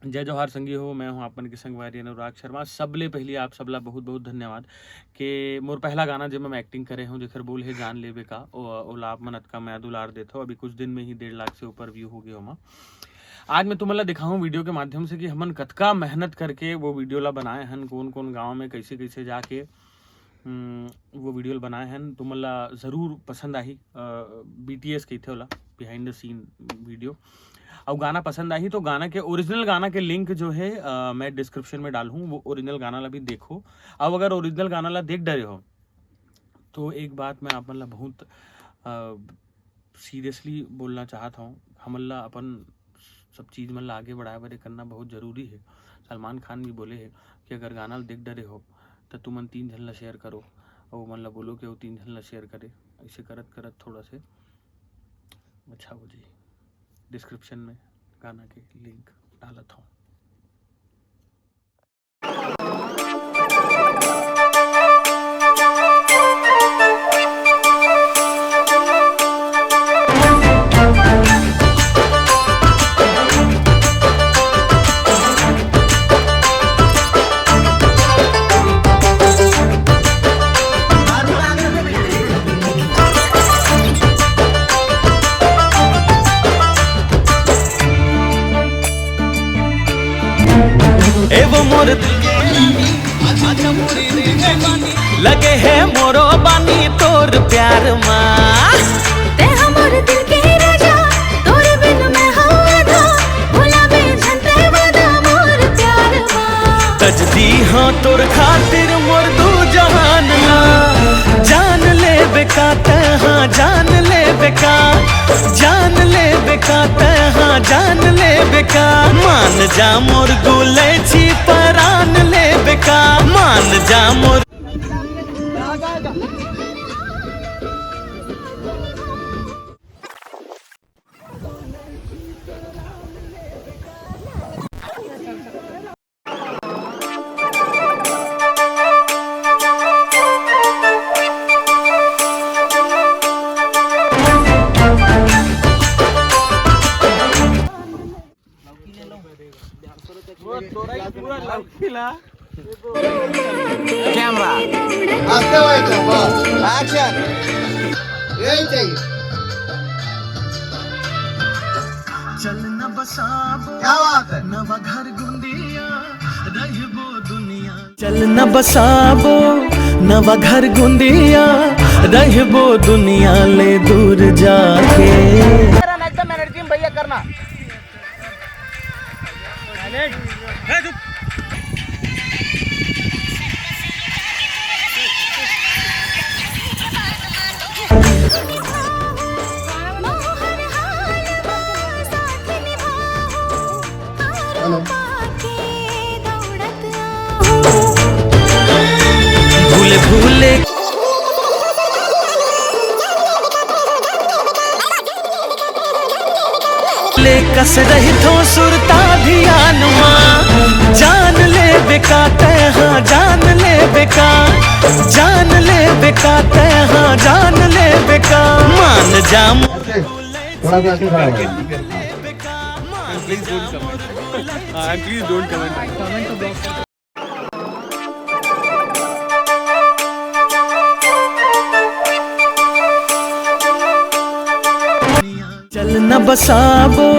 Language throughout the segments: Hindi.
जय जोहार संगी हो। मैं हूँ आपन के संगवारी अनुराग शर्मा। सबले पहली आप सबला बहुत बहुत धन्यवाद कि मोर पहला गाना जब मैं एक्टिंग करे हूँ जेकर बोल है जान लेवे का ओला आप मन अतका मैं दुलार देता हूँ। अभी कुछ दिन में ही 1.5 लाख से ऊपर व्यू हो गया हूँ। आज मैं तुम्हें दिखाऊँ वीडियो के माध्यम से कि हमन कतका मेहनत करके वो वीडियो ला बनाए हन, कौन कौन गाँव में कैसे कैसे जाके वो वीडियो बनाए हैं। तुम्हें ज़रूर पसंद आई। BTS कहते होला बिहाइंड द सीन वीडियो। और गाना पसंद आई तो गाना के ओरिजिनल गाना के लिंक जो है मैं डिस्क्रिप्शन में डालूँ। वो ओरिजिनल गाना ला भी देखो। अब अगर ओरिजिनल गाना ला देख डरे हो तो एक बात मैं अपन ला बहुत सीरियसली बोलना चाहता हूँ। हमला अपन सब चीज़ मन ला आगे बढ़ाए बड़े करना बहुत ज़रूरी है। सलमान खान भी बोले है कि अगर गाना देख डरे हो तो तुमन 3 जन ला शेयर करो और मन ला बोलो कि वो 3 जन ला शेयर करे। ऐसे करत करत थोड़ा से अच्छा हो जाए। डिस्क्रिप्शन में गाना के लिंक डालत हूँ। एवो मोर लगे है मोरो बानी तोर प्यार माँ ते हमर दिल के राजा तोर बिन मैं हूँ आधा भुलावे झंटे वादा मोर प्यार माँ तजदी हाँ तोर खातिर मोर दू जहान ला जान ले बेका हाँ जान ले बेका जान ले बेका हाँ जान ले बेका मान जा मोर गुले छी परान ले बेका मान जा मोर कैमरा आस्ते व्हायचं बस ऍक्शन यही चाहिए चल न बसाबो क्या बात है नवा घर गुंदिया रहबो दुनिया चल न बसाबो नवा घर गुंदिया रहबो दुनिया ले दूर जाके एकदम एनर्जी में भैया करना मोहर हाल साथ निभाऊं पाके दौड़त आऊं भूले भूले ले कस रही थो सुरता ध्यान माँ जान ले बेका हाँ जान ले बेका जान ले बेका हाँ जान ले बेका मान जा थोड़ा सा आगे खड़ा हो प्लीज डोंट कमेंट। चल न बसाबो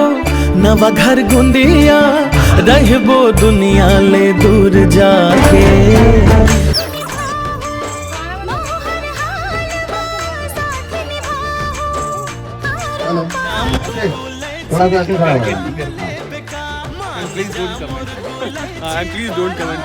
नवा घर गुंदिया रहबो दुनिया ले दूर जाके मोहर हाल साथ निभाऊं थोड़ा सा आगे खड़ा हो प्लीज डोंट कमेंट।